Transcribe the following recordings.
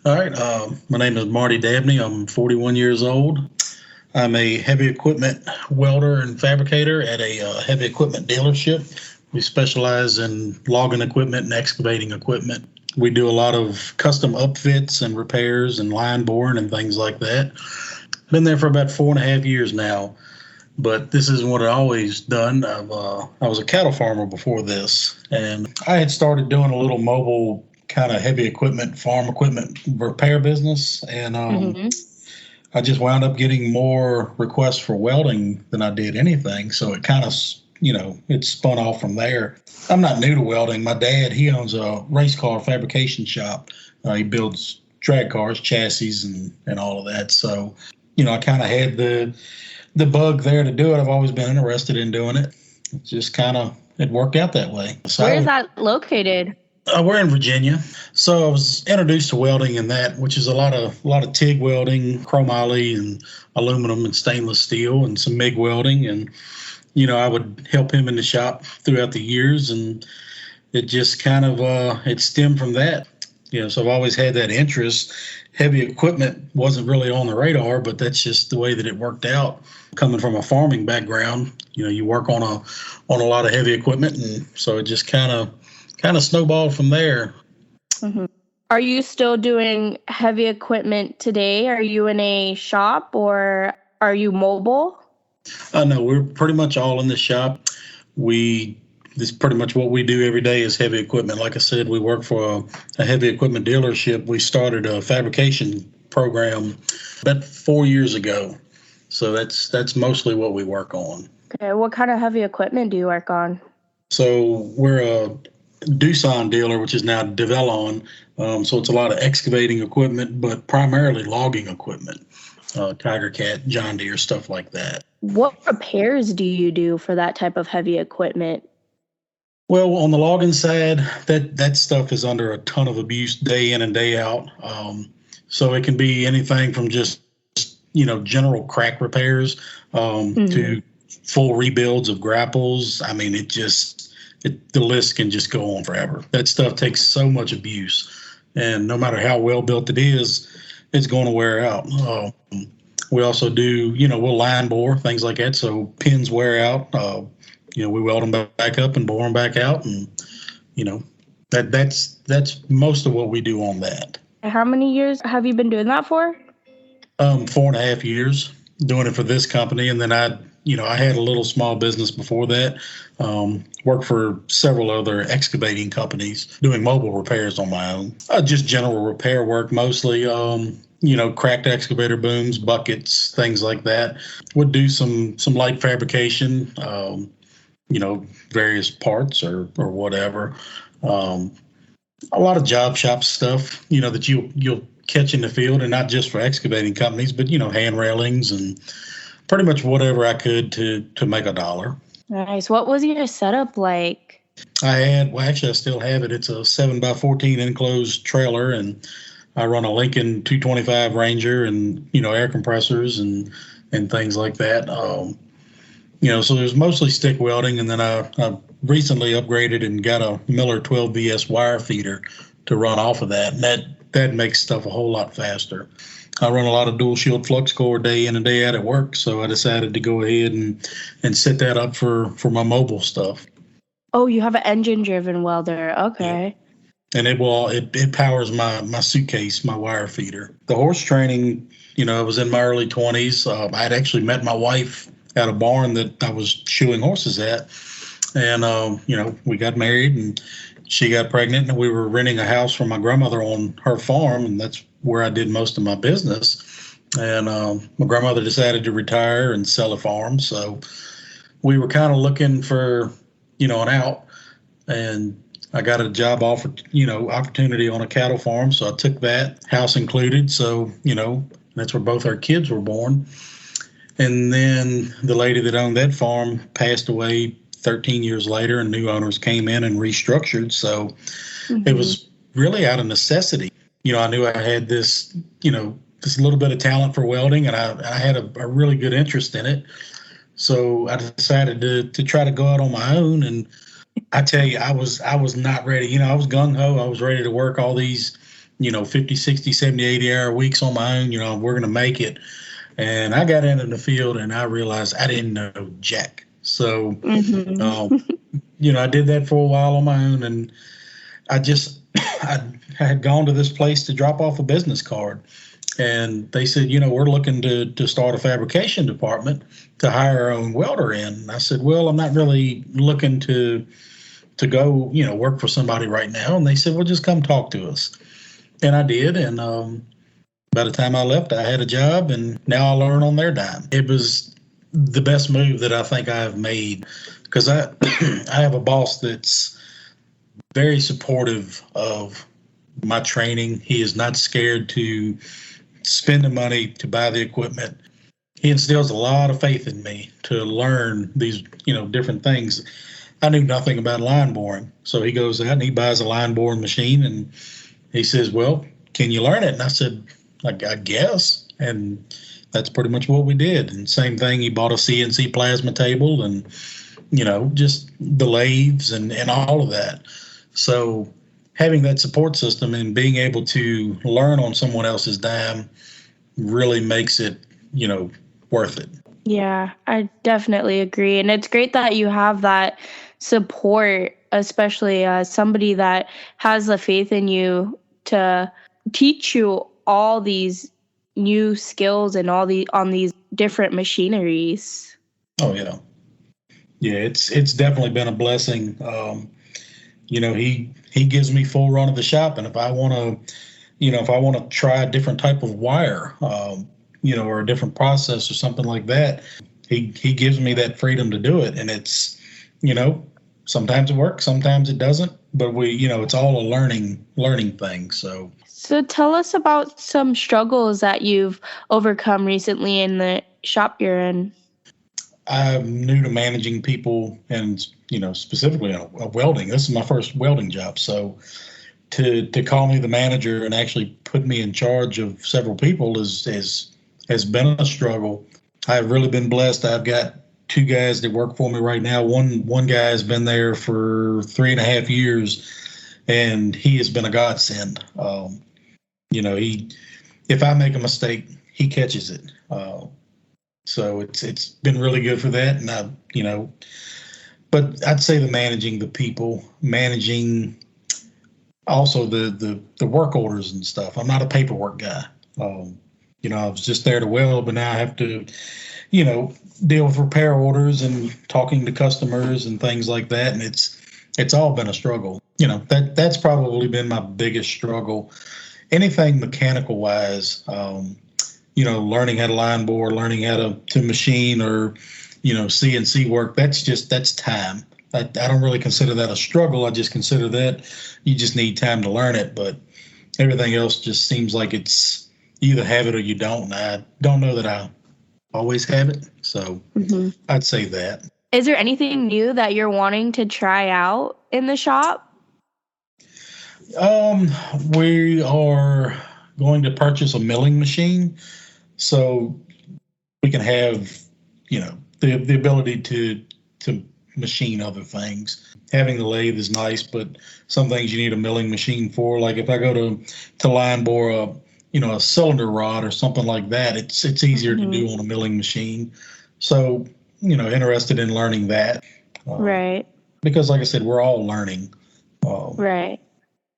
All right. My name is Marty Dabney. I'm 41 years old. I'm a heavy equipment welder and fabricator at a heavy equipment dealership. We specialize in logging equipment and excavating equipment. We do a lot of custom upfits and repairs and line boring and things like that. Been there for about 4.5 years now, but this isn't what I've always done. I was a cattle farmer before this, and I had started doing a little mobile kind of heavy equipment, farm equipment repair business, and Hmm. I just wound up getting more requests for welding than I did anything. So it kind of, it spun off from there. I'm not new to welding. My dad, he owns a race car fabrication shop. He builds drag cars, chassis, and all of that. So, I kind of had the bug there to do it. I've always been interested in doing it. It just kind of it worked out that way. So Where is that located? we're in Virginia, so I was introduced to welding in that, which is a lot of TIG welding, chromoly, and aluminum and stainless steel, and some MIG welding, and I would help him in the shop throughout the years, and it just kind of it stemmed from that. So I've always had that interest. Heavy equipment wasn't really on the radar, but that's just the way that it worked out. Coming from a farming background, you work on a lot of heavy equipment, and so it just kind of snowballed from there. Hmm. Are you still doing heavy equipment today? Are you in a shop or are you mobile? No, we're pretty much all in the shop. We This is pretty much what we do every day is heavy equipment. Like I said, we work for a heavy equipment dealership. We started a fabrication program about 4 years ago. So that's mostly what we work on. Okay, what kind of heavy equipment do you work on? So we're a Doosan dealer, which is now Develon. So it's a lot of excavating equipment, but primarily logging equipment, Tiger Cat, John Deere, stuff like that. What repairs do you do for that type of heavy equipment? Well, on the logging side, that stuff is under a ton of abuse day in and day out. So it can be anything from just general crack repairs to full rebuilds of grapples. I mean, the list can just go on forever. That stuff takes so much abuse, and no matter how well built it is, it's going to wear out. We also do, we'll line bore things like that, so pins wear out. We weld them back up and bore them back out, and that's most of what we do on that. How many years have you been doing that for? 4.5 years doing it for this company, and then I had a little small business before that. Worked for several other excavating companies doing mobile repairs on my own. Just general repair work mostly. Cracked excavator booms, buckets, things like that. Would do some light fabrication. Various parts or whatever. A lot of job shop stuff. That you'll catch in the field, and not just for excavating companies, but hand railings and pretty much whatever I could to make a dollar. Nice. What was your setup like? I still have it. It's a 7x14 enclosed trailer, and I run a Lincoln 225 Ranger and, air compressors and things like that. So there's mostly stick welding, and then I recently upgraded and got a Miller 12VS wire feeder to run off of that, and that makes stuff a whole lot faster. I run a lot of dual shield flux core day in and day out at work, so I decided to go ahead and set that up for my mobile stuff. Oh, you have an engine-driven welder. Okay. Yeah. And it powers my suitcase, my wire feeder. The horse training, I was in my early 20s. I had actually met my wife at a barn that I was shoeing horses at, and we got married, and she got pregnant, and we were renting a house from my grandmother on her farm, and that's where I did most of my business. And my grandmother decided to retire and sell a farm, so we were kind of looking for an out, and I got a job offer, opportunity on a cattle farm, so I took that, house included. So that's where both our kids were born. And then the lady that owned that farm passed away 13 years later, and new owners came in and restructured. So it was really out of necessity. I knew I had this little bit of talent for welding, and I had a really good interest in it. So I decided to try to go out on my own. And I tell you, I was not ready. I was gung ho. I was ready to work all these, 50, 60, 70, 80 hour weeks on my own. We're going to make it. And I got into the field and I realized I didn't know jack. So, I did that for a while on my own. And I had gone to this place to drop off a business card. And they said, we're looking to start a fabrication department to hire our own welder in. And I said, well, I'm not really looking to go, work for somebody right now. And they said, well, just come talk to us. And I did. And by the time I left, I had a job, and now I learn on their dime. It was the best move that I think I've made, because I have a boss that's very supportive of my training. He is not scared to spend the money to buy the equipment. He instills a lot of faith in me to learn these, different things. I knew nothing about line boring. So he goes out and he buys a line boring machine, and he says, well, can you learn it? And I said, I guess. And that's pretty much what we did. And same thing, he bought a CNC plasma table and, just the lathes and all of that. So having that support system and being able to learn on someone else's dime really makes it, worth it. Yeah, I definitely agree. And it's great that you have that support, especially somebody that has the faith in you to teach you all these new skills and on these different machineries. Oh, yeah. Yeah, it's definitely been a blessing. He gives me full run of the shop, and if I want to try a different type of wire, or a different process or something like that, he gives me that freedom to do it. And it's, sometimes it works, sometimes it doesn't, but it's all a learning thing. So tell us about some struggles that you've overcome recently in the shop you're in. I'm new to managing people, and specifically a welding. This is my first welding job, so to call me the manager and actually put me in charge of several people has been a struggle. I've really been blessed. I've got two guys that work for me right now. One guy has been there for 3.5 years, and he has been a godsend. If I make a mistake, he catches it. So it's been really good for that. And but I'd say managing the people, managing also the work orders and stuff. I'm not a paperwork guy. I was just there to weld, but now I have to, deal with repair orders and talking to customers and things like that. And it's all been a struggle. That's probably been my biggest struggle. Anything mechanical wise, learning how to line bore, learning how to machine or, CNC work, that's time. I don't really consider that a struggle. I just consider that you just need time to learn it. But everything else just seems like it's you either have it or you don't. And I don't know that I always have it. So I'd say that. Is there anything new that you're wanting to try out in the shop? We are going to purchase a milling machine, so we can have, the ability to machine other things. Having the lathe is nice, but some things you need a milling machine for. Like if I go to line bore a cylinder rod or something like that, it's easier to do on a milling machine. So, interested in learning that. Right. Because like I said, we're all learning. Right.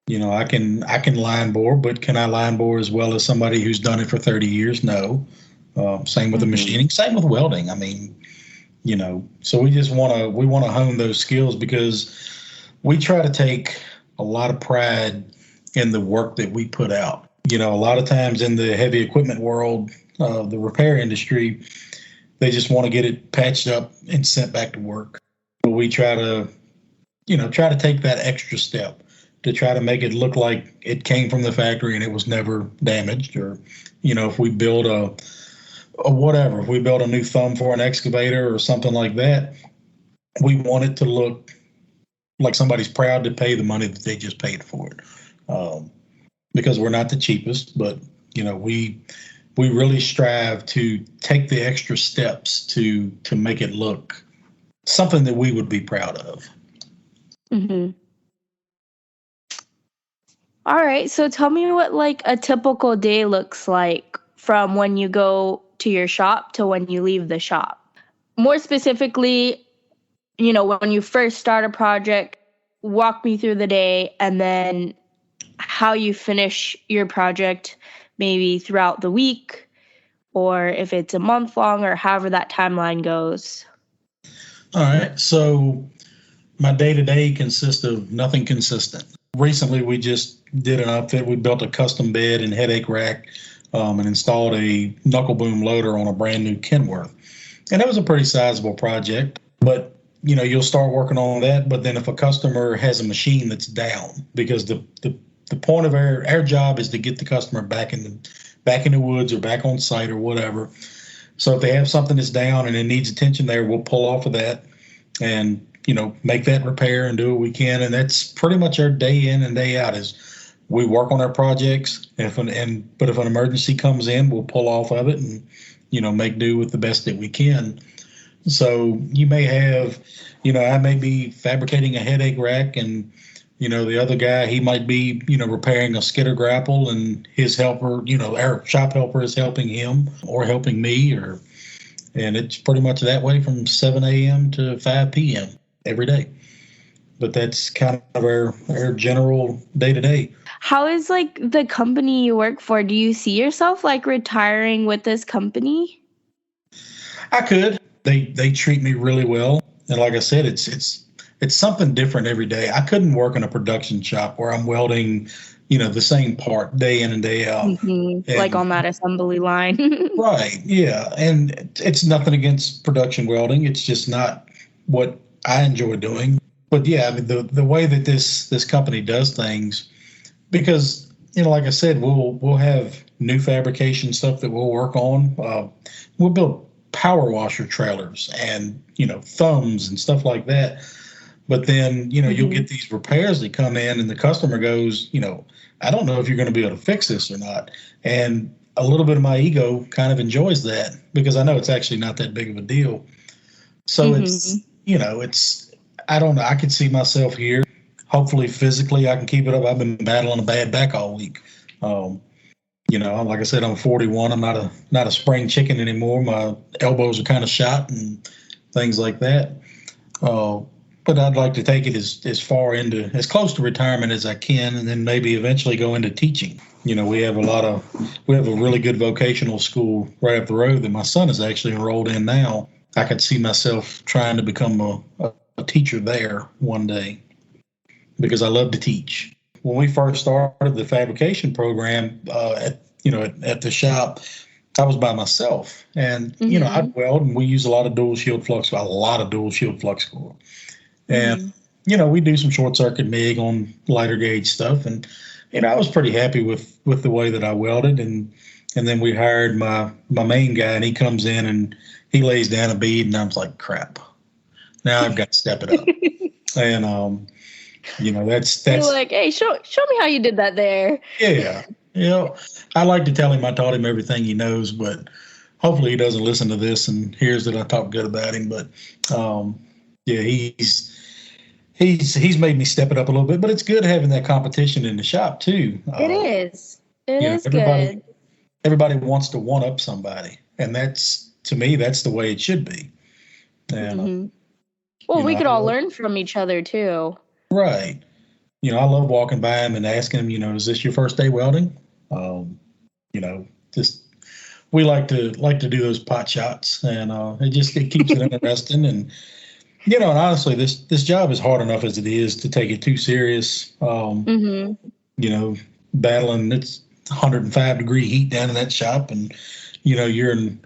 I can line bore, but can I line bore as well as somebody who's done it for 30 years? No. Same with the machining, same with welding. I mean, so we just want to hone those skills, because we try to take a lot of pride in the work that we put out. A lot of times in the heavy equipment world, the repair industry, they just want to get it patched up and sent back to work. But we try to take that extra step to try to make it look like it came from the factory and it was never damaged. Or, if we build if we build a new thumb for an excavator or something like that, we want it to look like somebody's proud to pay the money that they just paid for it. Because we're not the cheapest, but, we really strive to take the extra steps to make it look something that we would be proud of. All right. So tell me what like a typical day looks like from when you go to your shop to when you leave the shop. More specifically, when you first start a project, walk me through the day and then how you finish your project, maybe throughout the week or if it's a month long or however that timeline goes. All right. So my day-to-day consists of nothing consistent. Recently, we just did an outfit. We built a custom bed and headache rack and installed a knuckle boom loader on a brand new Kenworth. And it was a pretty sizable project, but you'll start working on that. But then if a customer has a machine that's down, because the point of our job is to get the customer back in the woods or back on site or whatever. So if they have something that's down and it needs attention there, we'll pull off of that and make that repair and do what we can. And that's pretty much our day in and day out is we work on our projects. But if an emergency comes in, we'll pull off of it and make do with the best that we can. So you may have, I may be fabricating a headache rack and the other guy, he might be, repairing a skidder grapple and his helper, our shop helper is helping him or helping me and it's pretty much that way from 7 a.m. to 5 p.m. every day. But that's kind of our general day to day. How is like the company you work for? Do you see yourself like retiring with this company? I could. They treat me really well. And like I said, it's something different every day. I couldn't work in a production shop where I'm welding, the same part day in and day out. Mm-hmm. Like on that assembly line. Right. Yeah. And it's nothing against production welding. It's just not what I enjoy doing. But yeah, I mean, the way that this company does things, because, like I said, we'll have new fabrication stuff that we'll work on. We'll build power washer trailers and, thumbs and stuff like that. But then, you'll get these repairs that come in and the customer goes, I don't know if you're going to be able to fix this or not. And a little bit of my ego kind of enjoys that because I know it's actually not that big of a deal. So it's, I don't know. I could see myself here. Hopefully physically I can keep it up. I've been battling a bad back all week. Like I said, I'm 41. I'm not a spring chicken anymore. My elbows are kind of shot and things like that. But I'd like to take it as close to retirement as I can, and then maybe eventually go into teaching. We have a really good vocational school right up the road that my son is actually enrolled in now. I could see myself trying to become a teacher there one day because I love to teach. When we first started the fabrication program at the shop, I was by myself, and I'd weld, and we use a lot of dual shield flux core. And, we do some short circuit MIG on lighter gauge stuff. And, I was pretty happy with the way that I welded. And then we hired my main guy, and he comes in and he lays down a bead, and I was like, crap, now I've got to step it up. And, that's You're like, hey, show me how you did that there. Yeah. I like to tell him I taught him everything he knows, but hopefully he doesn't listen to this and hears that I talk good about him. But, yeah, he's made me step it up a little bit, but it's good having that competition in the shop too. It is. It is good. Everybody wants to one up somebody, and to me, that's the way it should be. And well, we could all learn from each other too. Right. I love walking by him and asking him, is this your first day welding? We like to do those pot shots, and it keeps it interesting. And and honestly, this job is hard enough as it is to take it too serious. Battling, it's 105-degree heat down in that shop, and you're in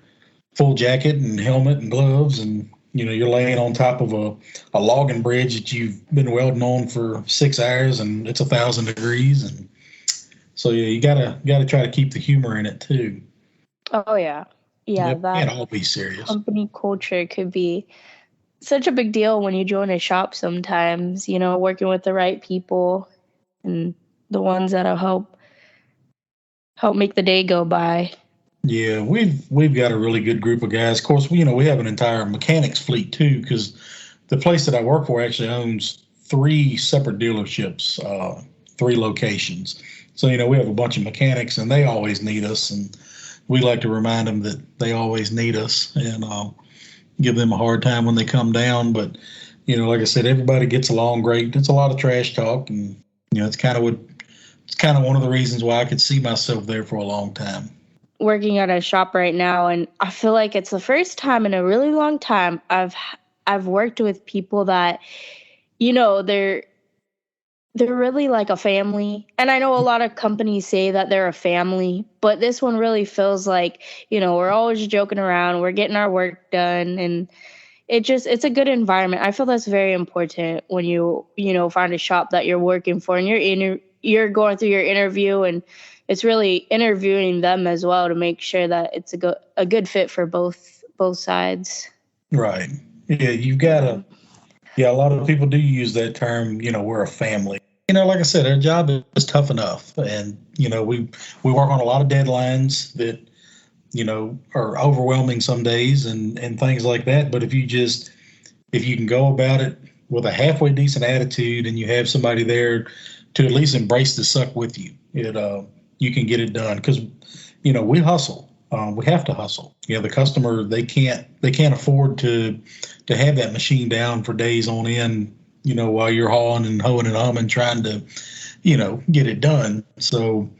full jacket and helmet and gloves, and you're laying on top of a logging bridge that you've been welding on for 6 hours, and it's 1,000 degrees, and so you gotta try to keep the humor in it too. Oh yeah, that can't all be serious. Company culture could be such a big deal when you join a shop sometimes, working with the right people and the ones that'll help make the day go by. Yeah, we've got a really good group of guys. Of course, we have an entire mechanics fleet too, because the place that I work for actually owns 3 separate dealerships, 3 locations. So, we have a bunch of mechanics and they always need us. And we like to remind them that they always need us and give them a hard time when they come down. But, like I said, everybody gets along great. It's a lot of trash talk. And, it's kind of one of the reasons why I could see myself there for a long time. Working at a shop right now, and I feel like it's the first time in a really long time I've worked with people that, they're really like a family. And I know a lot of companies say that they're a family, but this one really feels like, we're always joking around, we're getting our work done, and it's a good environment. I feel that's very important when you find a shop that you're working for and you're going through your interview, and it's really interviewing them as well to make sure that it's a good fit for both sides. Right. Yeah, you've got to. Yeah, a lot of people do use that term, we're a family. Like I said, our job is tough enough. And, we work on a lot of deadlines that, are overwhelming some days and things like that. But if you can go about it with a halfway decent attitude and you have somebody there to at least embrace the suck with you, you can get it done. Because, we hustle. We have to hustle. The customer, they can't afford to have that machine down for days on end, while you're hauling and hoeing and humming, trying to, get it done. So,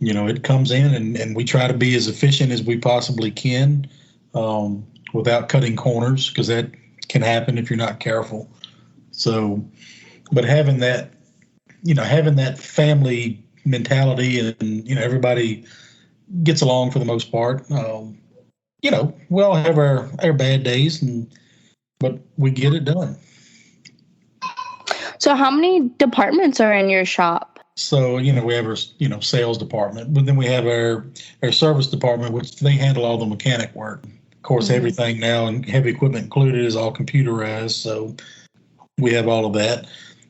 it comes in and we try to be as efficient as we possibly can without cutting corners, because that can happen if you're not careful. So, but having that family mentality and, everybody gets along for the most part. We all have our bad days, but we get it done. So how many departments are in your shop? So, we have our, sales department, but then we have our service department, which they handle all the mechanic work. Of course, everything now, and heavy equipment included, is all computerized. So we have all of that.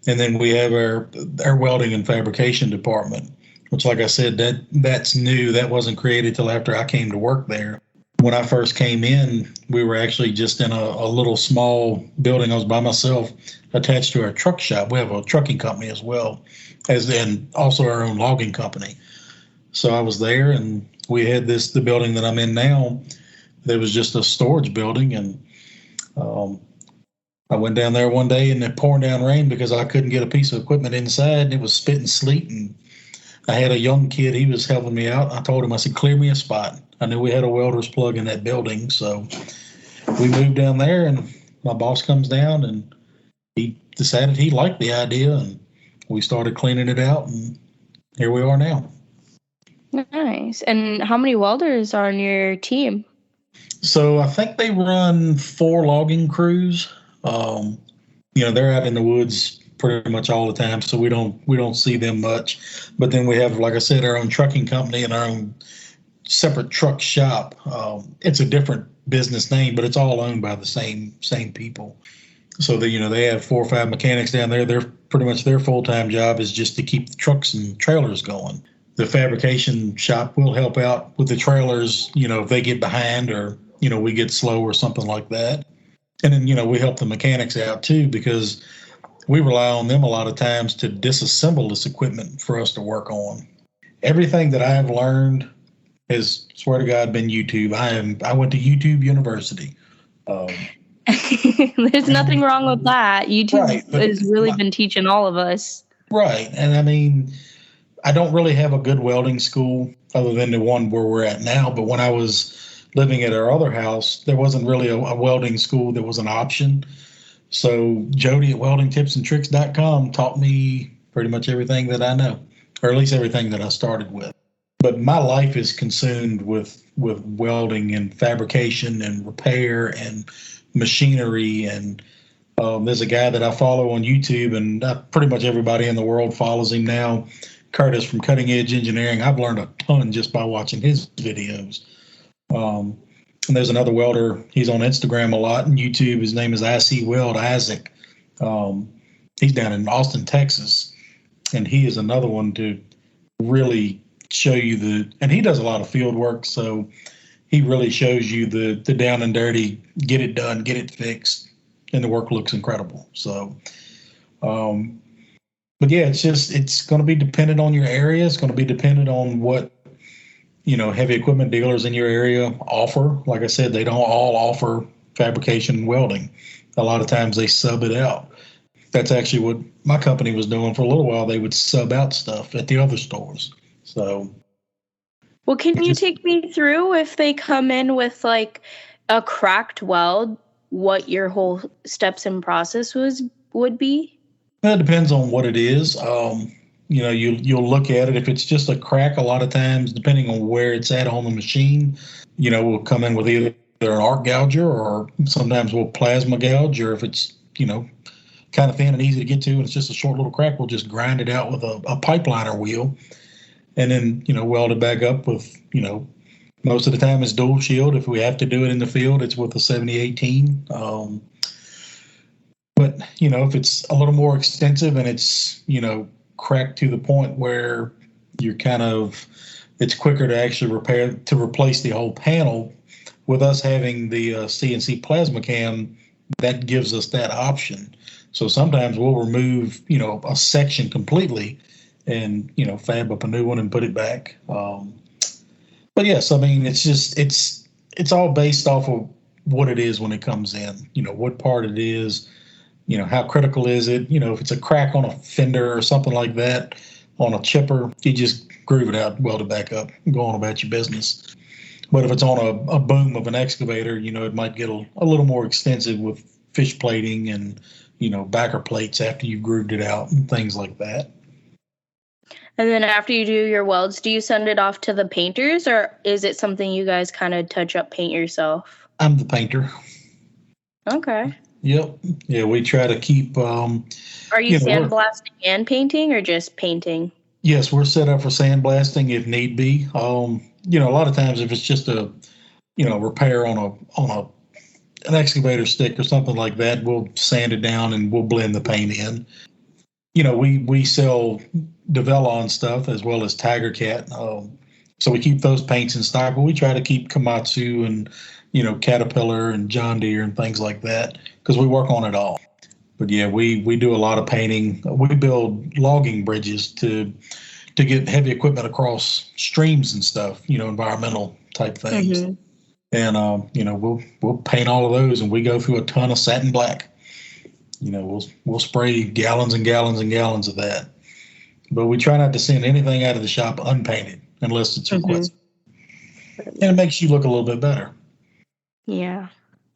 And then we have our welding and fabrication department, which, like I said, that's new. That wasn't created till after I came to work there. When I first came in, we were actually just in a little small building. I was by myself, attached to our truck shop. We have a trucking company as well, and also our own logging company. So I was there, and we had the building that I'm in now. There was just a storage building, and I went down there one day, and it pouring down rain because I couldn't get a piece of equipment inside, and it was spitting sleet, and I had a young kid. He was helping me out. I told him, I said, clear me a spot. I knew we had a welder's plug in that building. So we moved down there, and my boss comes down, and he decided he liked the idea, and we started cleaning it out, and here we are now. Nice. And how many welders are on your team? So I think they run 4 logging crews. They're out in the woods pretty much all the time, so we don't see them much. But then we have, like I said, our own trucking company and our own separate truck shop. It's a different business name, but it's all owned by the same people. So they have 4 or 5 mechanics down there. They're pretty much, their full-time job is just to keep the trucks and trailers going. The fabrication shop will help out with the trailers, if they get behind or, we get slow or something like that. And then, we help the mechanics out too, because we rely on them a lot of times to disassemble this equipment for us to work on. Everything that I have learned has, swear to God, been YouTube. I went to YouTube University. There's nothing wrong with that. YouTube has really been teaching all of us. Right. And I mean, I don't really have a good welding school other than the one where we're at now. But when I was living at our other house, there wasn't really a welding school that was an option. So Jody at weldingtipsandtricks.com taught me pretty much everything that I know, or at least everything that I started with. But my life is consumed with welding and fabrication and repair and machinery. And there's a guy that I follow on YouTube, and pretty much everybody in the world follows him now, Curtis from Cutting Edge Engineering. I've learned a ton just by watching his videos. And there's another welder. He's on Instagram a lot and YouTube. His name is IC Weld, Isaac. He's down in Austin, Texas. And he is another one to really show you and he does a lot of field work. So he really shows you the down and dirty, get it done, get it fixed. And the work looks incredible. So, But yeah, it's going to be dependent on your area. It's going to be dependent on what, heavy equipment dealers in your area offer. Like I said, they don't all offer fabrication and welding. A lot of times they sub it out. That's actually what my company was doing for a little while. They would sub out stuff at the other stores. So, Well, can you take me through if they come in with like a cracked weld, what your whole steps and process would be? it depends on what it is. You'll look at it. If it's just a crack, a lot of times, depending on where it's at on the machine, we'll come in with either an arc gouger, or sometimes we'll plasma gouge, or if it's, kind of thin and easy to get to and it's just a short little crack, we'll just grind it out with a pipeliner wheel and then, weld it back up with, most of the time it's dual shield. If we have to do it in the field, it's with a 7018. But, if it's a little more extensive and it's, cracked to the point where it's quicker to actually replace the whole panel, with us having the CNC plasma cam, that gives us that option. So sometimes we'll remove, a section completely and, fab up a new one and put it back. But yes, I mean, it's all based off of what it is when it comes in, what part it is, how critical is it? If it's a crack on a fender or something like that on a chipper, you just groove it out, weld it back up, and go on about your business. But if it's on a boom of an excavator, it might get a little more extensive with fish plating and, backer plates after you've grooved it out and things like that. And then after you do your welds, do you send it off to the painters, or is it something you guys kind of touch up, paint yourself? I'm the painter. Okay. Yep. Yeah, we try to keep. Are you sandblasting and painting, or just painting? Yes, we're set up for sandblasting if need be. A lot of times if it's just a, repair on an excavator stick or something like that, we'll sand it down and we'll blend the paint in. We sell Develon stuff as well as Tiger Cat. So we keep those paints in stock, but we try to keep Komatsu and, Caterpillar and John Deere and things like that, because we work on it all. But yeah, we do a lot of painting. We build logging bridges to get heavy equipment across streams and stuff, environmental type things. Mm-hmm. And, we'll paint all of those, and we go through a ton of satin black. We'll spray gallons and gallons and gallons of that. But we try not to send anything out of the shop unpainted unless it's requested. Mm-hmm. And it makes you look a little bit better. Yeah.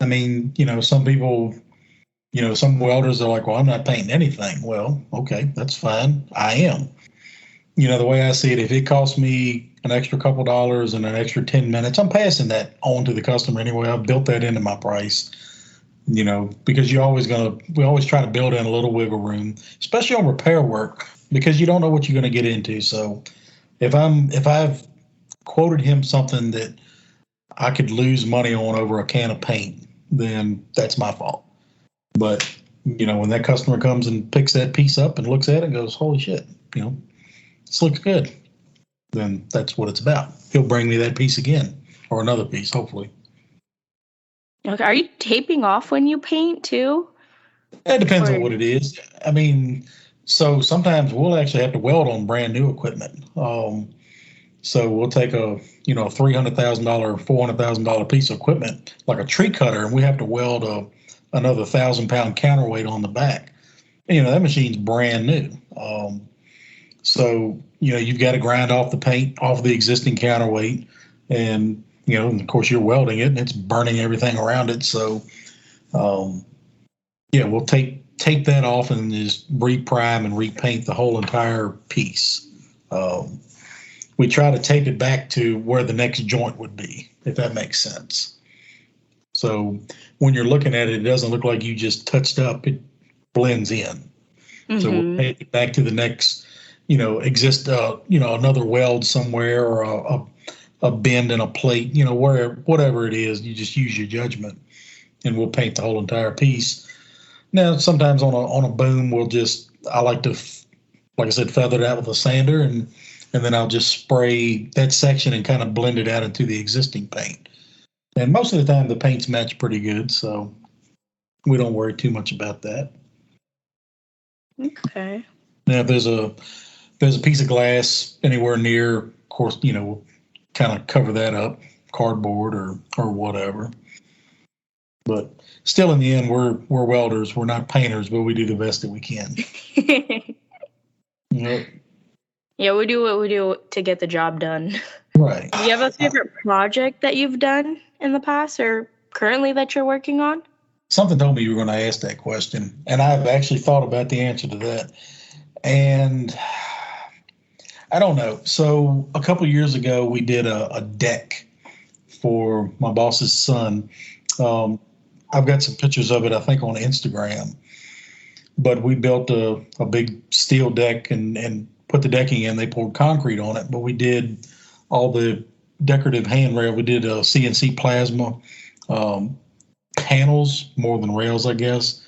I mean, some people, some welders are like, well, I'm not painting anything. Well, okay, that's fine. I am. The way I see it, if it costs me an extra couple dollars and an extra 10 minutes, I'm passing that on to the customer anyway. I've built that into my price, because we always try to build in a little wiggle room, especially on repair work, because you don't know what you're going to get into. So if I've quoted him something that I could lose money on over a can of paint, then that's my fault. But, when that customer comes and picks that piece up and looks at it and goes, holy shit, this looks good, then that's what it's about. He'll bring me that piece again, or another piece, hopefully. Okay. Are you taping off when you paint too? It depends on what it is. I mean, so sometimes we'll actually have to weld on brand new equipment. So we'll take a $300,000, $400,000 piece of equipment, like a tree cutter, and we have to weld another 1,000-pound counterweight on the back. And, that machine's brand new. So, you've got to grind off the paint off the existing counterweight, and, and of course you're welding it and it's burning everything around it. So, we'll take that off and just reprime and repaint the whole entire piece. We try to tape it back to where the next joint would be, if that makes sense. So when you're looking at it, it doesn't look like you just touched up. It blends in. Mm-hmm. So we'll tape it back to the next, another weld somewhere, or a bend in a plate, whatever it is, you just use your judgment, and we'll paint the whole entire piece. Now, sometimes on a boom, I like to, like I said, feather it out with a sander, and then I'll just spray that section and kind of blend it out into the existing paint. And most of the time, the paints match pretty good, so we don't worry too much about that. Okay. Now, if there's a piece of glass anywhere near, of course, we'll kind of cover that up, cardboard or whatever. But still, in the end, we're welders. We're not painters, but we do the best that we can. Yep. Yeah, we do what we do to get the job done. Right. Do you have a favorite project that you've done in the past or currently that you're working on? Something told me you were going to ask that question, and I've actually thought about the answer to that. And I don't know. So a couple of years ago, we did a deck for my boss's son. I've got some pictures of it, I think, on Instagram. But we built a big steel deck and put the decking in. They poured concrete on it, but we did all the decorative handrail. We did a CNC plasma panels more than rails, I guess.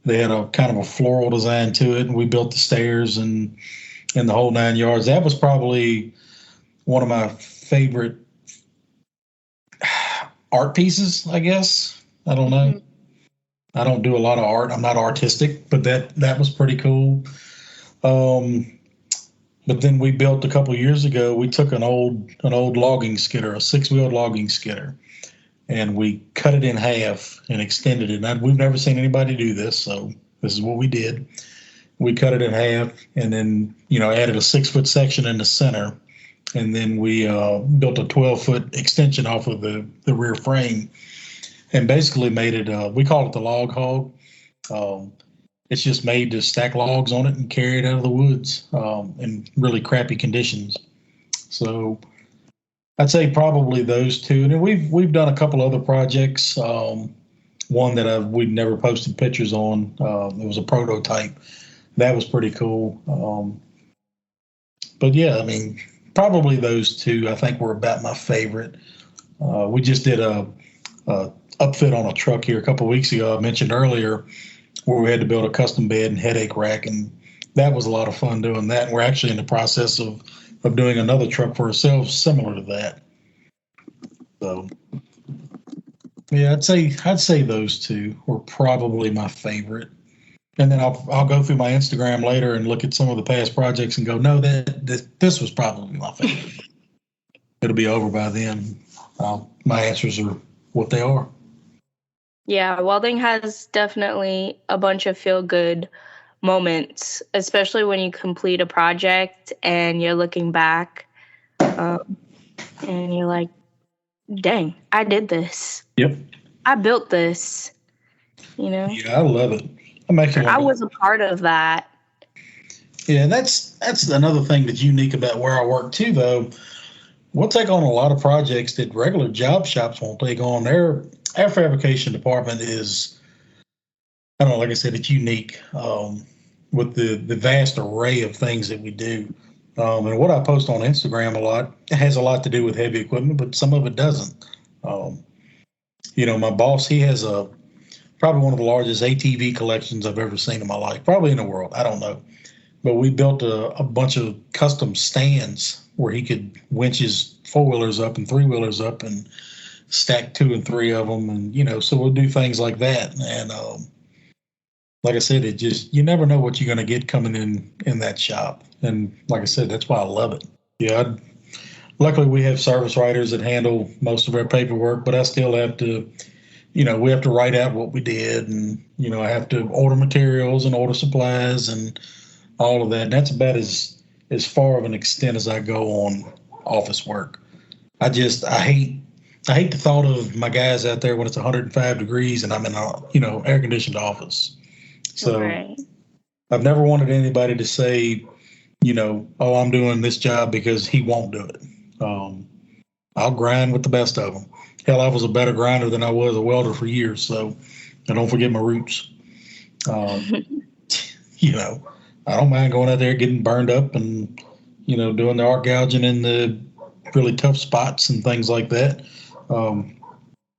They had a kind of a floral design to it, and we built the stairs and the whole 9 yards. That was probably one of my favorite art pieces, I guess. I don't know. I don't do a lot of art. I'm not artistic, but that was pretty cool. But then we built a couple of years ago, we took an old logging skidder, a 6-wheeled logging skidder, and we cut it in half and extended it. And we've never seen anybody do this, so this is what we did. We cut it in half and then, added a 6-foot section in the center. And then we built a 12-foot extension off of the rear frame and basically made it, we call it the log hog. It's just made to stack logs on it and carry it out of the woods in really crappy conditions. So I'd say probably those two. And then we've done a couple other projects. One that we'd never posted pictures on. It was a prototype. That was pretty cool. But yeah, I mean, probably those two I think were about my favorite. We just did a upfit on a truck here a couple of weeks ago, I mentioned earlier, where we had to build a custom bed and headache rack, and that was a lot of fun doing that. And we're actually in the process of doing another truck for ourselves similar to that. So yeah, I'd say those two were probably my favorite. And then I'll go through my Instagram later and look at some of the past projects and go, no, this was probably my favorite. It'll be over by then. My answers are what they are. Yeah, welding has definitely a bunch of feel-good moments, especially when you complete a project and you're looking back and you're like, dang, I did this. Yep. I built this, Yeah, I love it. I was a part of that. Yeah, that's another thing that's unique about where I work too, though. We'll take on a lot of projects that regular job shops won't take on. Our fabrication department is, I don't know, like I said, it's unique with the vast array of things that we do. And what I post on Instagram a lot, it has a lot to do with heavy equipment, but some of it doesn't. My boss, he has probably one of the largest ATV collections I've ever seen in my life, probably in the world. I don't know. But we built a bunch of custom stands where he could winch his 4-wheelers up and 3-wheelers up and stack 2 and 3 of them. And, so we'll do things like that. And like I said, you never know what you're going to get coming in that shop. And like I said, that's why I love it. Yeah. Luckily, we have service writers that handle most of our paperwork, but I still have to, we have to write out what we did, and, I have to order materials and order supplies and all of that. And that's about as far of an extent as I go on office work. I hate the thought of my guys out there when it's 105 degrees and I'm in a, air conditioned office. So right. I've never wanted anybody to say, oh, I'm doing this job because he won't do it. I'll grind with the best of them. Hell, I was a better grinder than I was a welder for years. So I don't forget my roots. I don't mind going out there getting burned up and, doing the arc gouging in the really tough spots and things like that.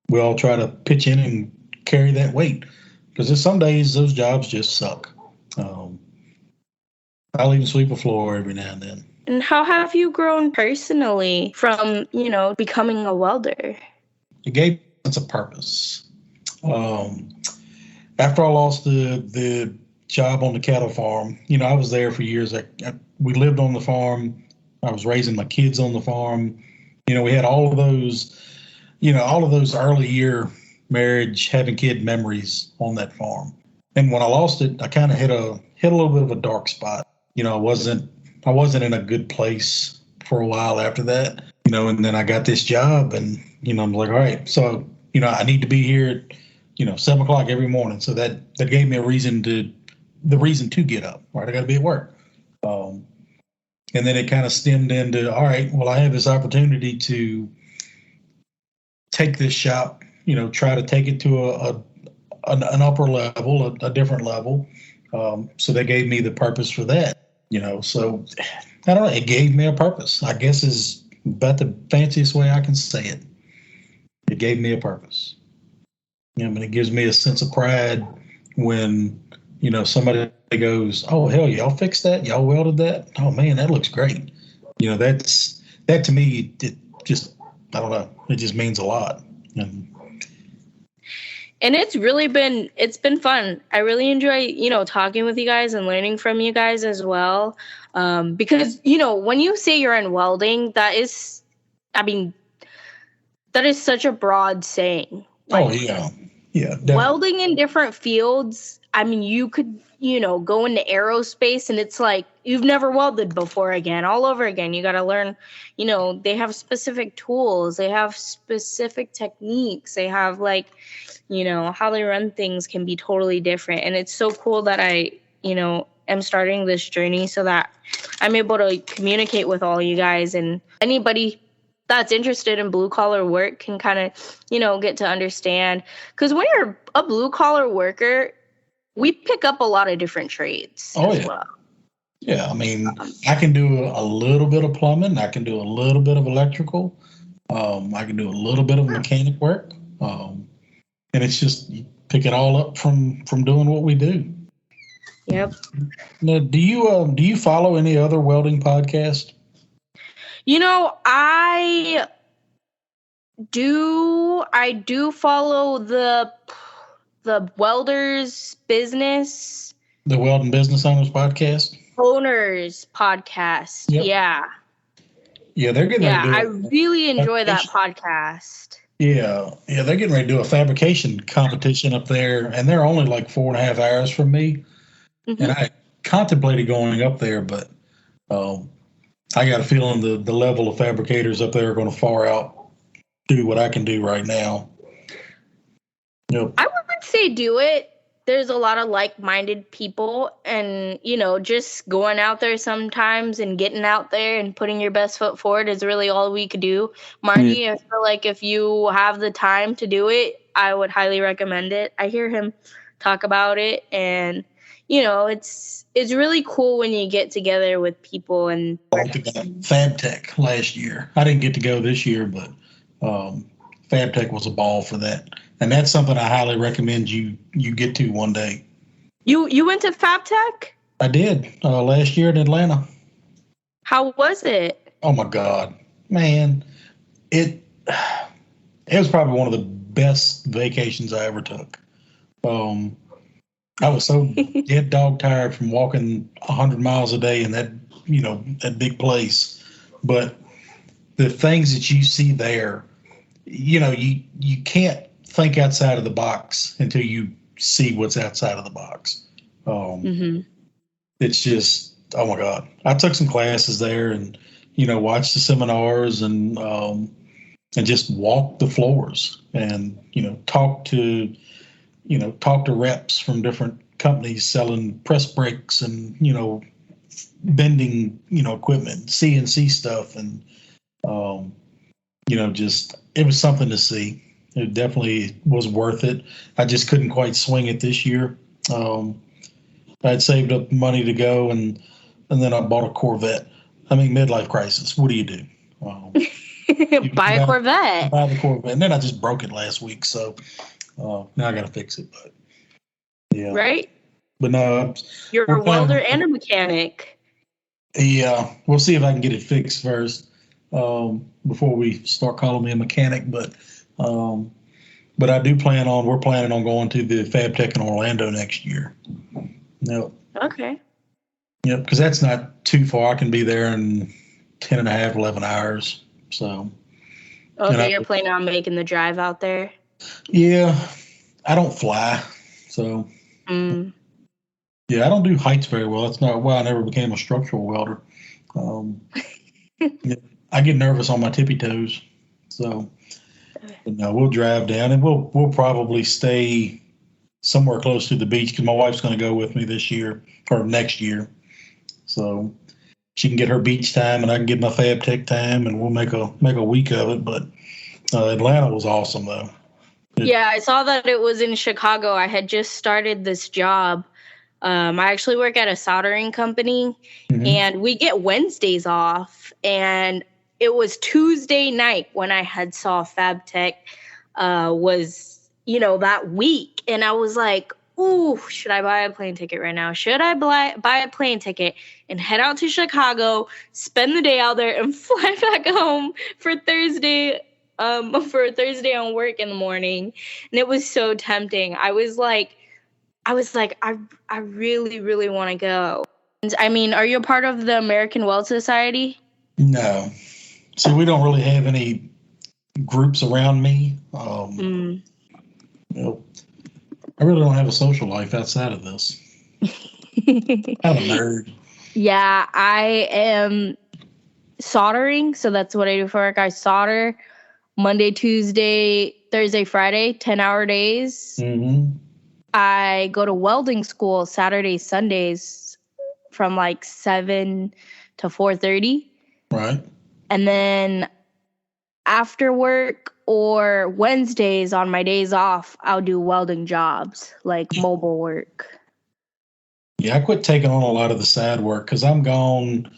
We all try to pitch in and carry that weight because there's some days those jobs just suck. I'll even sweep a floor every now and then. And how have you grown personally from, becoming a welder? It gave us a purpose. After I lost the job on the cattle farm. You know, I was there for years. We lived on the farm. I was raising my kids on the farm. You know, we had all of those, all of those early year marriage, having kid memories on that farm. And when I lost it, I kind of hit a little bit of a dark spot. You know, I wasn't in a good place for a while after that. You know, and then I got this job, and I'm like, all right, so I need to be here at 7:00 every morning. So that gave me the reason to get up. Right, I got to be at work. And then it kind of stemmed into, all right, well, I have this opportunity to take this shop, try to take it to an upper level, a different level. So they gave me the purpose for that. So I don't know, it gave me a purpose, I guess, is about the fanciest way I can say it. It gave me a purpose. It gives me a sense of pride when, somebody goes, oh, hell, y'all fixed that? Y'all welded that? Oh, man, that looks great. That to me, it just, I don't know, it just means a lot. And it's been fun. I really enjoy, talking with you guys and learning from you guys as well. Because, when you say you're in welding, that is such a broad saying. Oh, yeah. Yeah. Definitely. Welding in different fields. You could, go into aerospace and it's like you've never welded before all over again. You got to learn, they have specific tools. They have specific techniques. They have how they run things can be totally different. And it's so cool that I, am starting this journey so that I'm able to communicate with all you guys, and anybody that's interested in blue collar work can kind of, get to understand. Because when you're a blue collar worker, we pick up a lot of different trades as well. Yeah, I can do a little bit of plumbing. I can do a little bit of electrical. I can do a little bit of mechanic work. And it's just you pick it all up from doing what we do. Yep. Now, do you follow any other welding podcast? I do follow the Welders Business. The Welding Business Owners Podcast? Owners Podcast. Yep. Yeah. Yeah, they're getting ready to do I really enjoy that podcast. Yeah, they're getting ready to do a fabrication competition up there, and they're only like 4.5 hours from me. Mm-hmm. And I contemplated going up there, but I got a feeling the level of fabricators up there are going to far out do what I can do right now. Yep. I would say do it. There's a lot of like-minded people, and, just going out there sometimes and getting out there and putting your best foot forward is really all we could do. Marty, I feel like if you have the time to do it, I would highly recommend it. I hear him talk about it, and, it's really cool when you get together with people. And FabTech last year. I didn't get to go this year, but FabTech was a ball for that. And that's something I highly recommend you get to one day. You went to FabTech? I did last year in Atlanta. How was it? Oh my God, man! It was probably one of the best vacations I ever took. I was so dead dog tired from walking 100 miles a day in that big place, but the things that you see there, you can't think outside of the box until you see what's outside of the box. It's just, oh my God. I took some classes there and, watched the seminars and just walked the floors and, talk to reps from different companies selling press brakes and, bending, equipment, CNC stuff. And, it was something to see. It definitely was worth it. I just couldn't quite swing it this year. I'd saved up money to go, and then I bought a Corvette. Midlife crisis. What do you do? Buy a Corvette. Buy the Corvette. And then I just broke it last week, so now I got to fix it. But yeah. Right? But no. You're a welder and a mechanic. Yeah. We'll see if I can get it fixed first before we start calling me a mechanic. But we're planning on going to the FabTech in Orlando next year. Yep. Okay. Yep. Because that's not too far. I can be there in 10 and a half, 11 hours. So, Okay, you're planning on making the drive out there? Yeah, I don't fly. So, yeah, I don't do heights very well. That's not why I never became a structural welder. Yeah, I get nervous on my tippy toes. So, no, we'll drive down and we'll probably stay somewhere close to the beach because my wife's going to go with me this year or next year. So she can get her beach time and I can get my Fab Tech time and we'll make a week of it. But Atlanta was awesome though. Yeah, I saw that it was in Chicago. I had just started this job. I actually work at a soldering company, and we get Wednesdays off. And it was Tuesday night when I had saw Fab Tech was, that week. And I was like, ooh, should I buy a plane ticket right now? Should I buy a plane ticket and head out to Chicago, spend the day out there, and fly back home for Thursday on work in the morning? And it was so tempting. I was like, I really, really want to go. I mean, are you a part of the American Weld Society? No. So we don't really have any groups around me. I really don't have a social life outside of this. I'm a nerd. Yeah, I am soldering. So that's what I do for work. I solder Monday, Tuesday, Thursday, Friday, 10-hour days. I go to welding school Saturdays, Sundays from like 7 to 4:30. Right. And then after work or Wednesdays on my days off, I'll do welding jobs like mobile work. Yeah, I quit taking on a lot of the side work because I'm gone,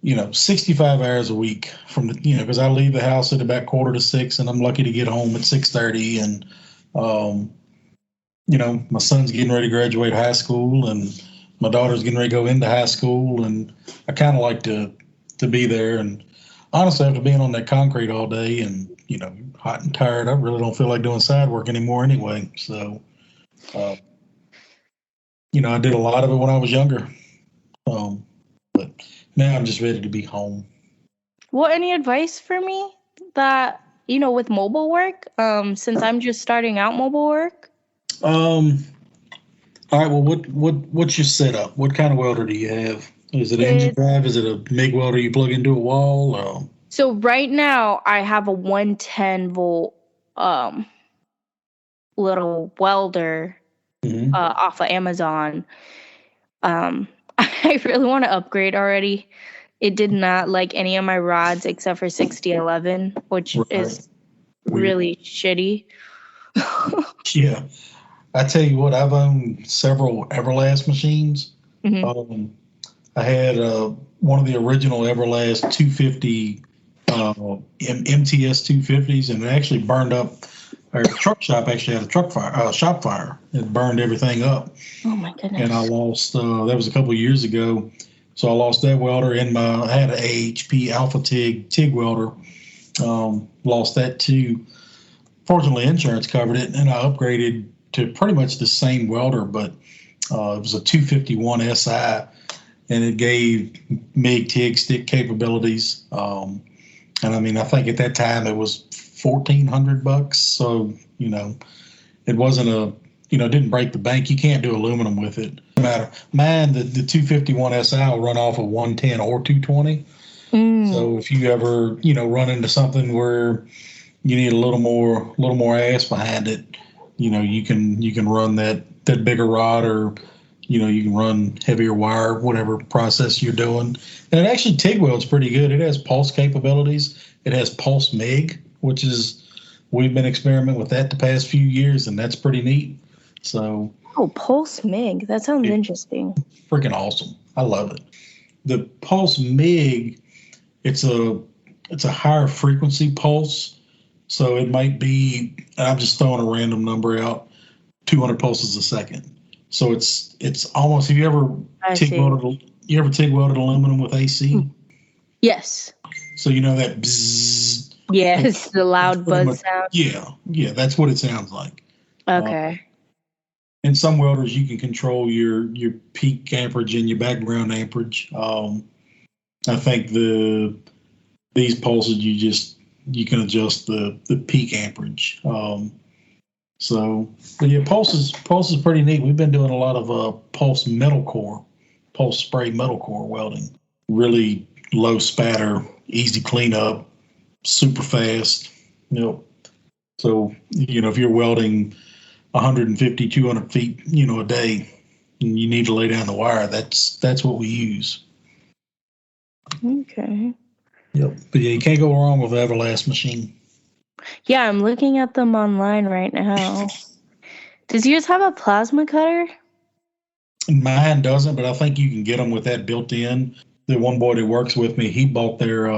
65 hours a week from the, because I leave the house at about 5:45 and I'm lucky to get home at 6:30. And, my son's getting ready to graduate high school and my daughter's getting ready to go into high school. And I kind of like to be there. And honestly, after being on that concrete all day and, hot and tired, I really don't feel like doing side work anymore anyway. So, I did a lot of it when I was younger. But now I'm just ready to be home. Well, any advice for me that, with mobile work, since I'm just starting out mobile work? All right. Well, what's your setup? What kind of welder do you have? Is it engine drive? Is it a MIG welder you plug into a wall? So right now I have a 110 volt little welder off of Amazon. I really want to upgrade already. It did not like any of my rods except for 6011, which is really shitty. Yeah. I tell you what, I've owned several Everlast machines. I had one of the original Everlast 250 MTS 250s, and it actually burned up. Our truck shop actually had a shop fire. It burned everything up. Oh my goodness! And I lost. That was a couple of years ago. So I lost that welder, and I had an AHP Alpha TIG welder. Lost that too. Fortunately, insurance covered it, and I upgraded to pretty much the same welder, but it was a 251 SI, and it gave MIG TIG stick capabilities. And I mean, I think at that time it was $1,400. So, it wasn't didn't break the bank. You can't do aluminum with it. No matter. Mine, the 251 SI will run off of 110 or 220. So if you ever, run into something where you need a little more ass behind it, you can run that bigger rod, or you can run heavier wire, whatever process you're doing. And actually, TIG weld's pretty good. It has pulse capabilities. It has pulse MIG, which is, we've been experimenting with that the past few years, and that's pretty neat. So. Oh, pulse MIG. That sounds interesting. Freaking awesome. I love it. The pulse MIG, it's a higher frequency pulse. So it might be, I'm just throwing a random number out, 200 pulses a second. So it's almost, have you ever TIG welded aluminum with AC? Yes. So that bzzz. Yes, the loud buzz sound. Yeah, that's what it sounds like. Okay. In some welders, you can control your peak amperage and your background amperage. I think these pulses you can adjust the peak amperage. But yeah, pulse is pretty neat. We've been doing a lot of pulse spray metal core welding. Really low spatter, easy cleanup, super fast. So if you're welding 150, 200 feet, a day, and you need to lay down the wire, that's what we use. Okay. Yep. But yeah, you can't go wrong with the Everlast machine. Yeah, I'm looking at them online right now. Does yours have a plasma cutter? Mine doesn't, but I think you can get them with that built in. The one boy that works with me, he bought their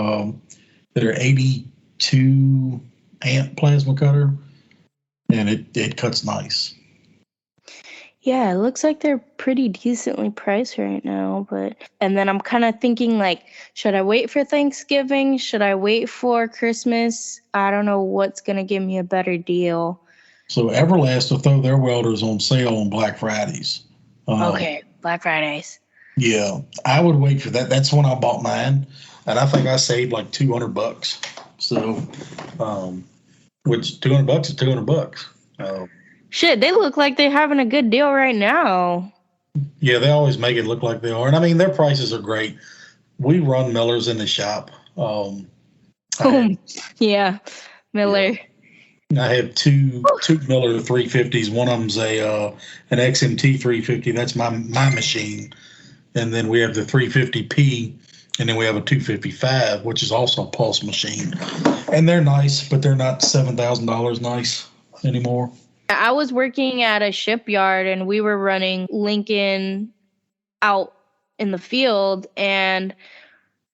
82 amp plasma cutter, and it cuts nice. Yeah, it looks like they're pretty decently priced right now, and then I'm kind of thinking, like, should I wait for Thanksgiving? Should I wait for Christmas? I don't know what's going to give me a better deal. So Everlast will throw their welders on sale on Black Fridays. Okay, Black Fridays. Yeah, I would wait for that. That's when I bought mine, and I think I saved like $200. So, which $200 is $200. Shit, they look like they're having a good deal right now. Yeah, they always make it look like they are. And I mean, their prices are great. We run Millers in the shop. Yeah, Miller. Yeah. I have two Miller 350s. One of them's an XMT 350. That's my machine. And then we have the 350P, and then we have a 255, which is also a pulse machine. And they're nice, but they're not $7,000 nice anymore. I was working at a shipyard, and we were running Lincoln out in the field, and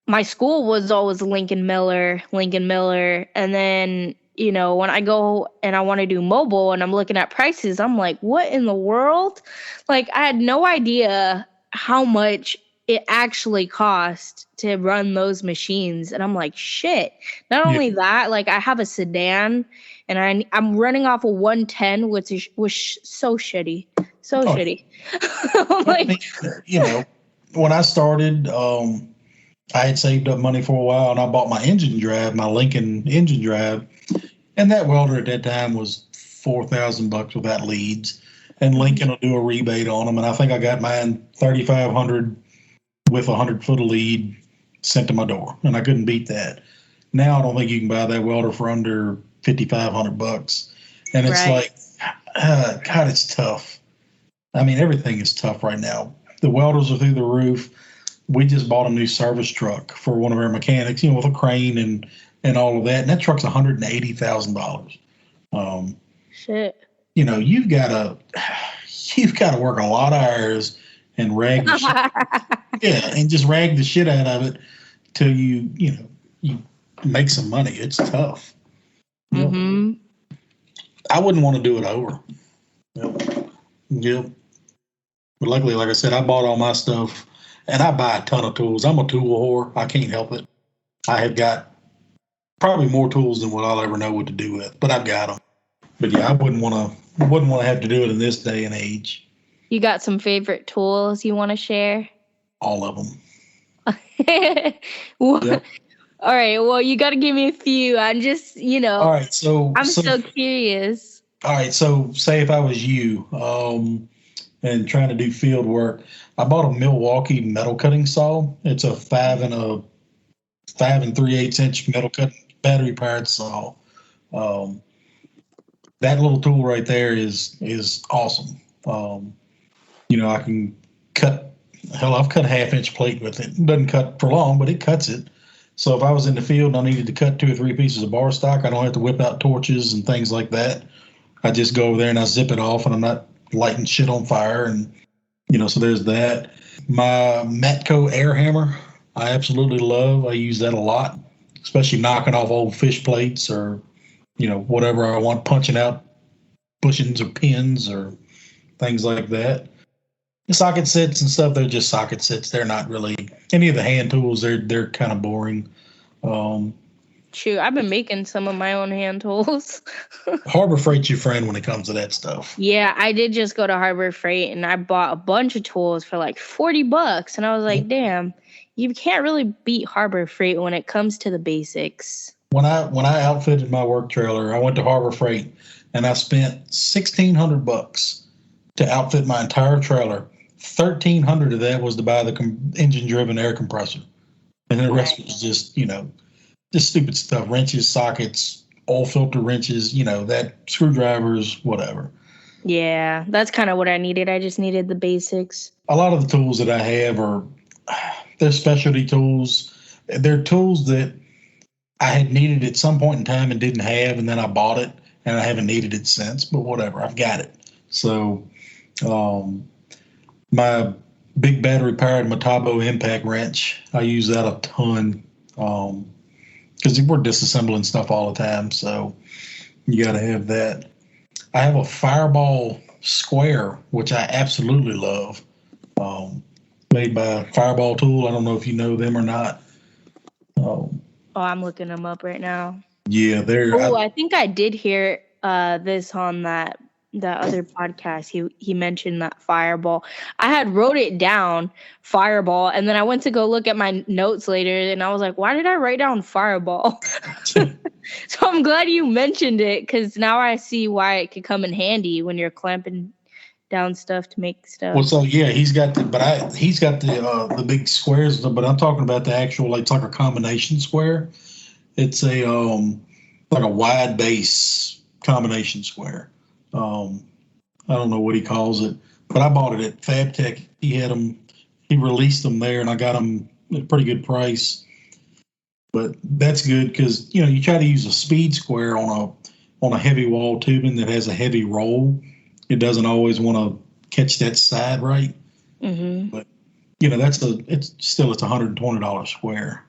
my school was always Lincoln Miller. And then, when I go and I want to do mobile and I'm looking at prices, I'm like, what in the world? Like, I had no idea how much it actually cost to run those machines. And I'm like, shit. Not only that, like, I have a sedan, and I'm running off a 110, which was so shitty. So shitty. Like, when I started, I had saved up money for a while, and I bought my Lincoln engine drive. And that welder at that time was $4,000 without leads. And Lincoln will do a rebate on them. And I think I got mine $3,500 with 100-foot of lead sent to my door. And I couldn't beat that. Now I don't think you can buy that welder for under $5,500. And it's like, God, it's tough. I mean, everything is tough right now. The welders are through the roof. We just bought a new service truck for one of our mechanics, with a crane and all of that. And that truck's $180,000. Shit. You've got to work a lot of hours and rag the shit. And just rag the shit out of it till you make some money. It's tough. Mm-hmm. I wouldn't want to do it over. Yep. But luckily, like I said, I bought all my stuff, and I buy a ton of tools. I'm a tool whore. I can't help it. I have got probably more tools than what I'll ever know what to do with, but I've got them. But yeah, I wouldn't want to have to do it in this day and age. You got some favorite tools you want to share? All of them. Yep. All right. Well, you got to give me a few. I'm just, All right. So I'm so curious. All right. So say if I was you, and trying to do field work, I bought a Milwaukee metal cutting saw. It's a 5 3/8 inch metal cutting battery powered saw. That little tool right there is awesome. I can cut. Hell, I've cut 1/2 inch plate with it. It doesn't cut for long, but it cuts it. So if I was in the field and I needed to cut 2 or 3 pieces of bar stock, I don't have to whip out torches and things like that. I just go over there and I zip it off, and I'm not lighting shit on fire. And, so there's that. My Matco air hammer, I absolutely love. I use that a lot, especially knocking off old fish plates or, whatever I want, punching out bushings or pins or things like that. The socket sets and stuff, they're just socket sets. They're not really any of the hand tools. They're kind of boring. Shoot, I've been making some of my own hand tools. Harbor Freight's your friend when it comes to that stuff. Yeah, I did just go to Harbor Freight and I bought a bunch of tools for like $40. And I was like, damn, you can't really beat Harbor Freight when it comes to the basics. When I outfitted my work trailer, I went to Harbor Freight and I spent $1,600 to outfit my entire trailer. $1,300 of that was to buy the engine-driven air compressor, and the rest was just just stupid stuff: wrenches, sockets, oil filter wrenches, that screwdrivers, whatever. Yeah, that's kind of what I needed. I just needed the basics. A lot of the tools that I have they're specialty tools. They're tools that I had needed at some point in time and didn't have, and then I bought it, and I haven't needed it since. But whatever, I've got it. So, my big battery powered Metabo impact wrench, I use that a ton because we're disassembling stuff all the time. So you got to have that. I have a Fireball square, which I absolutely love, made by Fireball Tool. I don't know if you know them or not. Oh, I'm looking them up right now. Yeah, they're. Oh, I think I did hear this on that other podcast. He mentioned that Fireball. I had wrote it down, Fireball, and then I went to go look at my notes later, and I was like, why did I write down Fireball? So I'm glad you mentioned it, because now I see why it could come in handy when you're clamping down stuff to make stuff. Well, so yeah, he's got the big squares, but I'm talking about the actual, it's like a combination square. It's a like a wide base combination square. I don't know what he calls it, but I bought it at FabTech. He released them there, and I got them at a pretty good price. But that's good because you try to use a speed square on a heavy wall tubing that has a heavy roll. It doesn't always want to catch that side right. Mm-hmm. But it's $120 square.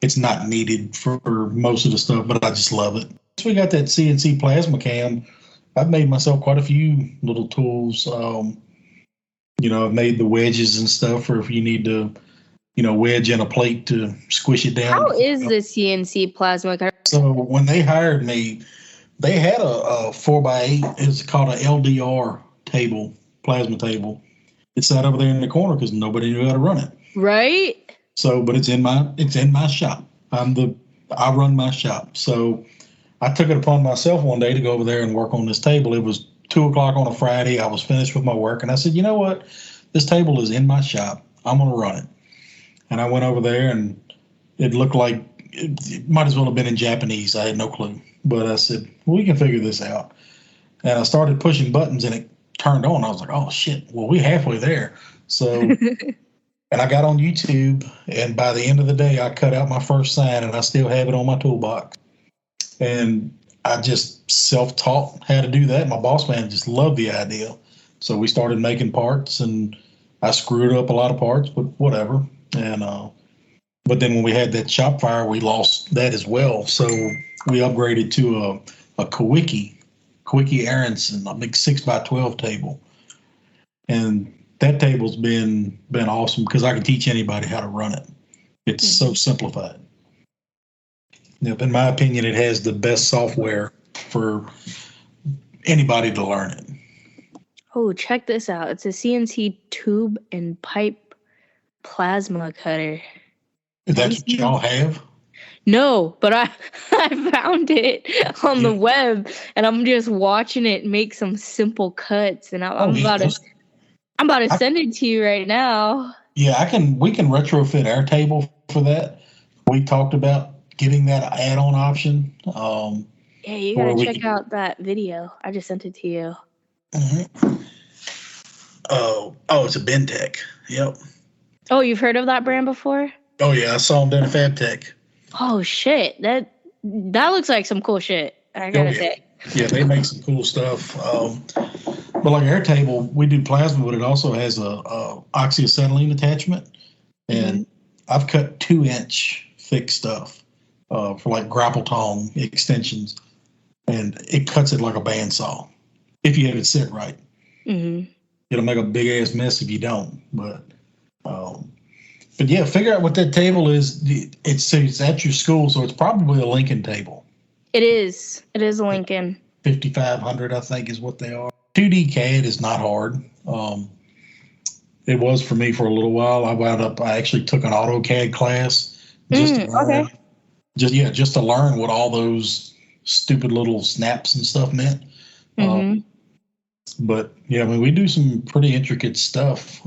It's not needed for most of the stuff, but I just love it. So we got that CNC plasma cam. I've made myself quite a few little tools. I've made the wedges and stuff for if you need to, wedge in a plate to squish it down. How is the CNC plasma? So when they hired me, they had a 4x8. It's called an LDR table, plasma table. It sat over there in the corner because nobody knew how to run it. Right. So, but it's in my shop. I run my shop. So I took it upon myself one day to go over there and work on this table. It was 2:00 on a Friday. I was finished with my work, and I said, you know what? This table is in my shop. I'm going to run it. And I went over there, and it looked like it might as well have been in Japanese. I had no clue. But I said, well, we can figure this out. And I started pushing buttons, and it turned on. I was like, oh, shit. Well, we're halfway there. So, and I got on YouTube, and by the end of the day, I cut out my first sign, and I still have it on my toolbox. And I just self-taught how to do that. My boss man just loved the idea. So we started making parts, and I screwed up a lot of parts, but whatever. And but then when we had that shop fire, we lost that as well. So we upgraded to a Kawiki Aronson, a big 6x12 table. And that table's been awesome because I can teach anybody how to run it. It's so simplified. In my opinion, it has the best software for anybody to learn it. Oh, check this out. It's a CNC tube and pipe plasma cutter. Is that what y'all have? No, but I found it on the web, and I'm just watching it make some simple cuts, and I'm about to send it to you right now. Yeah, we can retrofit our table for that. We talked about getting that add-on option. Yeah, you gotta check out that video. I just sent it to you. Mm-hmm. Oh, it's a Bentech. Yep. Oh, you've heard of that brand before? Oh yeah, I saw them down at FabTech. Oh shit, that looks like some cool shit. I gotta say. Yeah, they make some cool stuff. But like our table, we do plasma, but it also has a oxyacetylene attachment, and I've cut 2-inch thick stuff for like grapple tong extensions, and it cuts it like a bandsaw if you have it set right. Mm-hmm. It'll make a big ass mess if you don't, but But yeah, figure out what that table is. It's at your school, so it's probably a Lincoln table. It is. It is a Lincoln. 5,500, I think, is what they are. 2D CAD is not hard. It was for me for a little while. I actually took an AutoCAD class just to learn, Okay. just to learn what all those stupid little snaps and stuff meant. Mm-hmm. But yeah, I mean, we do some pretty intricate stuff.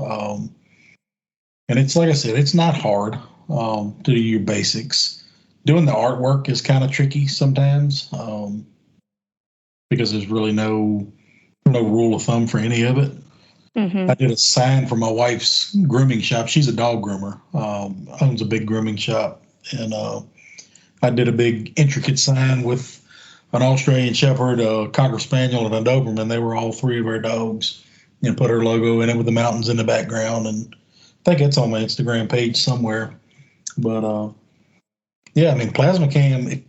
And it's like I said, it's not hard to do your basics. Doing the artwork is kind of tricky sometimes because there's really no rule of thumb for any of it. Mm-hmm. I did a sign for my wife's grooming shop. She's a dog groomer, owns a big grooming shop. And I did a big intricate sign with an Australian Shepherd, a Cocker Spaniel, and a Doberman. They were all three of our dogs, and put her logo in it with the mountains in the background. And I think it's on my Instagram page somewhere. But yeah, I mean, plasma cam,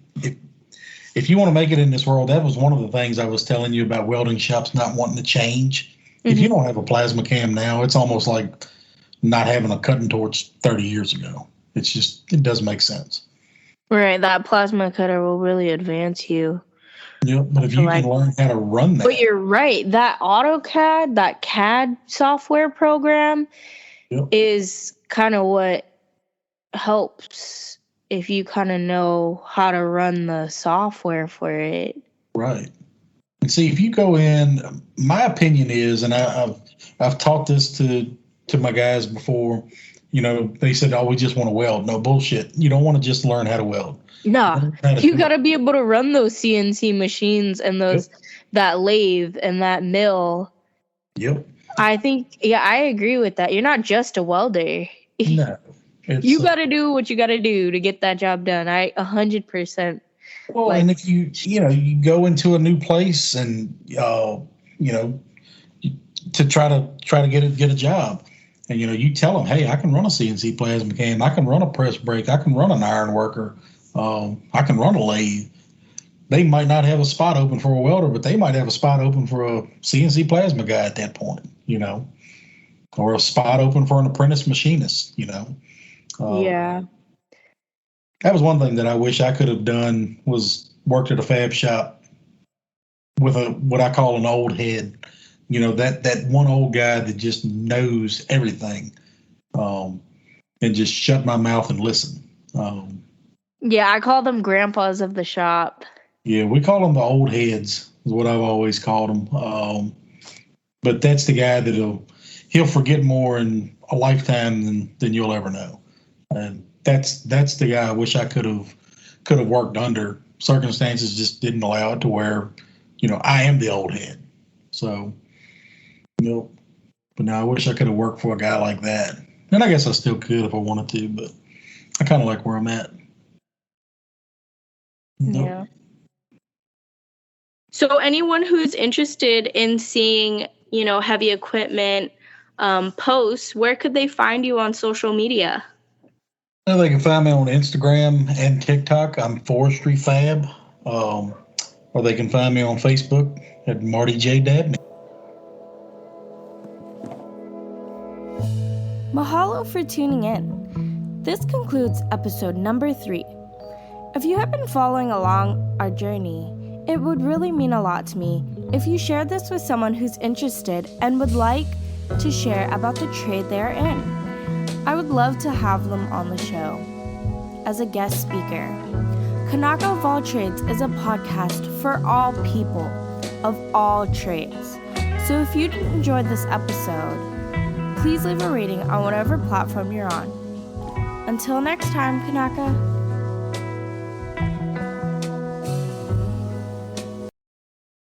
if you want to make it in this world, that was one of the things I was telling you about welding shops not wanting to change. If you don't have a plasma cam now, it's almost like not having a cutting torch 30 years ago. It's just, it doesn't make sense. Right, that plasma cutter will really advance you. Yeah, but if you can learn how to run that. But you're right, that AutoCAD, that CAD software program is kind of what helps if you kind of know how to run the software for it. Right. And see, if you go in, my opinion is, and I've taught this to my guys before, you know, they said, oh, we just want to weld. No, bullshit. You don't want to just learn how to weld. No, you got to be able to run those CNC machines and those that lathe and that mill. Yep. I think, I agree with that. You're not just a welder. No. You got to do what you got to do to get that job done. 100%. Well, and if you go into a new place and, to try to get a job, and, you tell them, hey, I can run a CNC plasma cam. I can run a press brake. I can run an iron worker. I can run a lathe. They might not have a spot open for a welder, but they might have a spot open for a CNC plasma guy at that point, or a spot open for an apprentice machinist, Yeah. That was one thing that I wish I could have done, was worked at a fab shop with what I call an old head. That one old guy that just knows everything, and just shut my mouth and listen. Yeah, I call them grandpas of the shop. Yeah, we call them the old heads, is what I've always called them. But that's the guy he'll forget more in a lifetime than you'll ever know. And that's the guy I wish I could have worked under. Circumstances just didn't allow it to where, I am the old head. So, but now I wish I could have worked for a guy like that. And I guess I still could if I wanted to, but I kind of like where I'm at. Nope. Yeah. So anyone who's interested in seeing, heavy equipment posts, where could they find you on social media? Well, they can find me on Instagram and TikTok. I'm Forestry Fab. Or they can find me on Facebook at Marty J. Dabney. Mahalo for tuning in. This concludes episode number 3. If you have been following along our journey, it would really mean a lot to me if you shared this with someone who's interested and would like to share about the trade they're in. I would love to have them on the show as a guest speaker. Kanaka of All Trades is a podcast for all people of all trades. So if you enjoyed this episode, please leave a rating on whatever platform you're on. Until next time, Kanaka.